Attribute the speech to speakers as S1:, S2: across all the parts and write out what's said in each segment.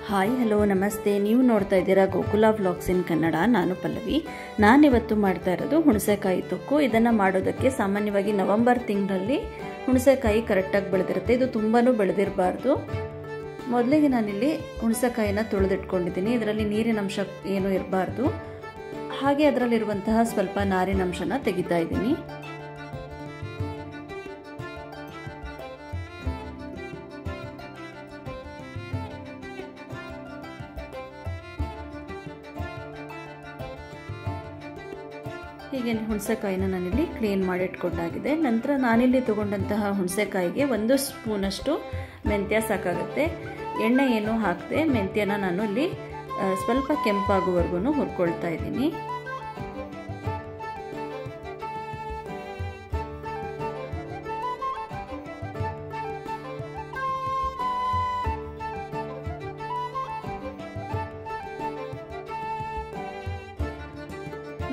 S1: Hi hello ನಮಸ್ತೆ. ನೀವು ನೋಡ್ತಾ ಇದ್ದೀರಾ ಗೋಕುಲ ವ್ಲಾಗ್ಸ್ ಇನ್ ಕನ್ನಡ. ನಾನು ಪಲ್ಲವಿ. ನಾನಿವತ್ತು ಮಾಡ್ತಾ ಇರೋದು ಹುಣಸೆಕಾಯಿ ತೊಕ್ಕು. ಇದನ್ನು ಮಾಡೋದಕ್ಕೆ ಸಾಮಾನ್ಯವಾಗಿ ನವೆಂಬರ್ ತಿಂಗಳಲ್ಲಿ ಹುಣಸೆಕಾಯಿ ಕರೆಕ್ಟಾಗಿ ಬೆಳೆದಿರುತ್ತೆ. ಇದು ತುಂಬಾ ಬೆಳೆದಿರಬಾರ್ದು. ಮೊದಲಿಗೆ ನಾನಿಲ್ಲಿ ಹುಣಸೆಕಾಯಿನ ತೊಳೆದಿಟ್ಕೊಂಡಿದ್ದೀನಿ. ಇದರಲ್ಲಿ ನೀರಿನ ಅಂಶ ಏನೂ ಇರಬಾರ್ದು. ಹಾಗೆ ಅದರಲ್ಲಿರುವಂತಹ ಸ್ವಲ್ಪ ನಾರಿನ ಅಂಶನ ತೆಗಿತಾ ಇದ್ದೀನಿ. ಹೀಗೆ ಹುಣಸೆಕಾಯಿನ ನಾನಿಲ್ಲಿ ಕ್ಲೀನ್ ಮಾಡಿಟ್ಕೊಂಡಾಗಿದೆ. ನಂತರ ನಾನಿಲ್ಲಿ ತಗೊಂಡಂತಹ ಹುಣಸೆಕಾಯಿಗೆ 1 ಸ್ಪೂನಷ್ಟು ಮೆಂತ್ಯ ಸಾಕಾಗುತ್ತೆ. ಎಣ್ಣೆ ಏನು ಹಾಕದೆ ಮೆಂತ್ಯನ ನಾನು ಇಲ್ಲಿ ಸ್ವಲ್ಪ ಕೆಂಪಾಗುವವರೆಗೂ ಹುರ್ಕೊಳ್ತಾ ಇದ್ದೀನಿ.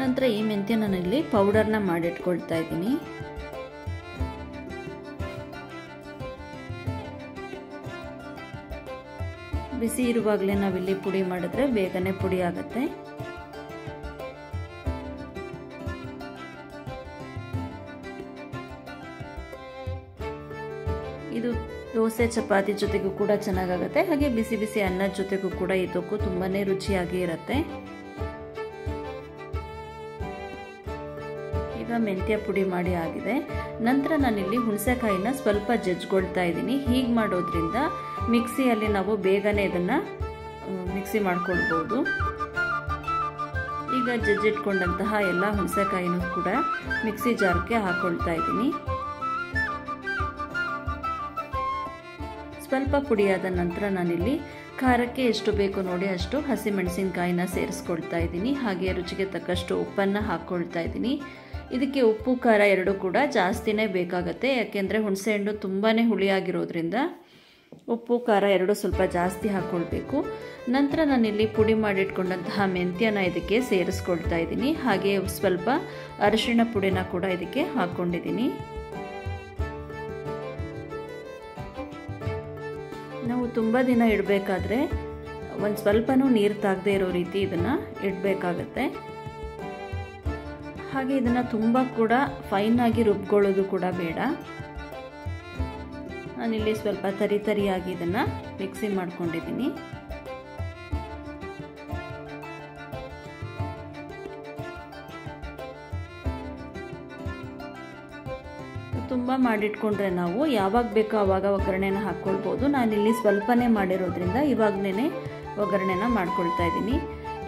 S1: ನಂತರ ಈ ಮೆಂತ್ಯ ನಾನಿಲ್ಲಿ ಪೌಡರ್ನ ಮಾಡಿಟ್ಕೊಳ್ತಾ ಇದ್ದೀನಿ. ಬಿಸಿ ಇರುವಾಗಲೇ ನಾವಿಲ್ಲಿ ಪುಡಿ ಮಾಡಿದ್ರೆ ಬೇಗನೆ ಪುಡಿ ಆಗುತ್ತೆ. ಇದು ದೋಸೆ ಚಪಾತಿ ಜೊತೆಗೂ ಕೂಡ ಚೆನ್ನಾಗಾಗುತ್ತೆ. ಹಾಗೆ ಬಿಸಿ ಬಿಸಿ ಅನ್ನದ ಜೊತೆಗೂ ಕೂಡ ಈ ತೊಕ್ಕು ತುಂಬಾನೇ ರುಚಿಯಾಗಿ ಇರುತ್ತೆ. ಈಗ ಮೆಂತ್ಯ ಪುಡಿ ಮಾಡಿ ಆಗಿದೆ. ನಂತರ ನಾನಿಲ್ಲಿ ಹುಣಸೆಕಾಯಿನ ಸ್ವಲ್ಪ ಜಜ್ಕೊಳ್ತಾ ಇದ್ದೀನಿ. ಹೀಗೆ ಮಾಡೋದ್ರಿಂದ ಮಿಕ್ಸಿಯಲ್ಲಿ ನಾವು ಬೇಗನೆ ಇದನ್ನು ಮಿಕ್ಸಿ ಮಾಡ್ಕೊಳ್ಬೋದು. ಈಗ ಜಜ್ಜಿಟ್ಕೊಂಡಂತಹ ಎಲ್ಲ ಹುಣಸೆಕಾಯಿನೂ ಕೂಡ ಮಿಕ್ಸಿ ಜಾರ್ಗೆ ಹಾಕೊಳ್ತಾ ಇದ್ದೀನಿ. ಸ್ವಲ್ಪ ಪುಡಿಯಾದ ನಂತರ ನಾನಿಲ್ಲಿ ಖಾರಕ್ಕೆ ಎಷ್ಟು ಬೇಕು ನೋಡಿ ಅಷ್ಟು ಹಸಿಮೆಣಸಿನಕಾಯಿನ ಸೇರಿಸ್ಕೊಳ್ತಾ ಇದ್ದೀನಿ. ಹಾಗೆ ರುಚಿಗೆ ತಕ್ಕಷ್ಟು ಉಪ್ಪನ್ನು ಹಾಕ್ಕೊಳ್ತಾ ಇದ್ದೀನಿ. ಇದಕ್ಕೆ ಉಪ್ಪು ಖಾರ ಎರಡೂ ಕೂಡ ಜಾಸ್ತಿನೇ ಬೇಕಾಗುತ್ತೆ. ಯಾಕೆಂದರೆ ಹುಣಸೆಹಣ್ಣು ತುಂಬಾ ಹುಳಿಯಾಗಿರೋದ್ರಿಂದ ಉಪ್ಪು ಖಾರ ಎರಡೂ ಸ್ವಲ್ಪ ಜಾಸ್ತಿ ಹಾಕ್ಕೊಳ್ಬೇಕು. ನಂತರ ನಾನಿಲ್ಲಿ ಪುಡಿ ಮಾಡಿಟ್ಕೊಂಡಂತಹ ಮೆಂತ್ಯನ ಇದಕ್ಕೆ ಸೇರಿಸ್ಕೊಳ್ತಾ ಇದ್ದೀನಿ. ಹಾಗೆ ಸ್ವಲ್ಪ ಅರಿಶಿಣ ಪುಡಿನ ಕೂಡ ಇದಕ್ಕೆ ಹಾಕ್ಕೊಂಡಿದ್ದೀನಿ. ನಾವು ತುಂಬ ದಿನ ಇಡಬೇಕಾದ್ರೆ ಒಂದು ಸ್ವಲ್ಪನೂ ನೀರು ತಾಗದೇ ಇರೋ ರೀತಿ ಇದನ್ನು ಇಡಬೇಕಾಗತ್ತೆ. ಹಾಗೆ ಇದನ್ನು ತುಂಬ ಕೂಡ ಫೈನ್ ಆಗಿ ರುಬ್ಕೊಳ್ಳೋದು ಕೂಡ ಬೇಡ. ನಾನಿಲ್ಲಿ ಸ್ವಲ್ಪ ತರಿಯಾಗಿ ಇದನ್ನು ಮಿಕ್ಸಿ ಮಾಡ್ಕೊಂಡಿದ್ದೀನಿ. ತುಂಬ ಮಾಡಿಟ್ಕೊಂಡ್ರೆ ನಾವು ಯಾವಾಗ ಬೇಕೋ ಆವಾಗ ಒಗ್ಗರಣೆನ ಹಾಕ್ಕೊಳ್ಬೋದು. ನಾನಿಲ್ಲಿ ಸ್ವಲ್ಪನೇ ಮಾಡಿರೋದ್ರಿಂದ ಇವಾಗಲೇ ಒಗ್ಗರಣೆನ ಮಾಡ್ಕೊಳ್ತಾ ಇದ್ದೀನಿ.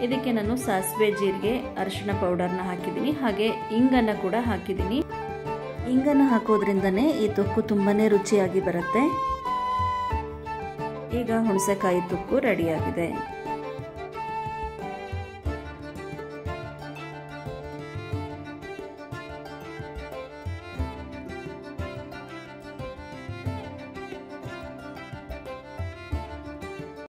S1: ಇದಕ್ಕೆ ನಾನು ಸಾಸಿವೆ, ಜೀರಿಗೆ, ಅರಿಶಿಣ ಪೌಡರ್ನ ಹಾಕಿದ್ದೀನಿ. ಹಾಗೆ ಇಂಗನ್ನು ಕೂಡ ಹಾಕಿದ್ದೀನಿ. ಇಂಗನ್ನು ಹಾಕೋದ್ರಿಂದನೇ ಈ ತೊಕ್ಕು ತುಂಬಾ ರುಚಿಯಾಗಿ ಬರುತ್ತೆ. ಈಗ ಹುಣಸೆಕಾಯಿ ತೊಕ್ಕು ರೆಡಿಯಾಗಿದೆ.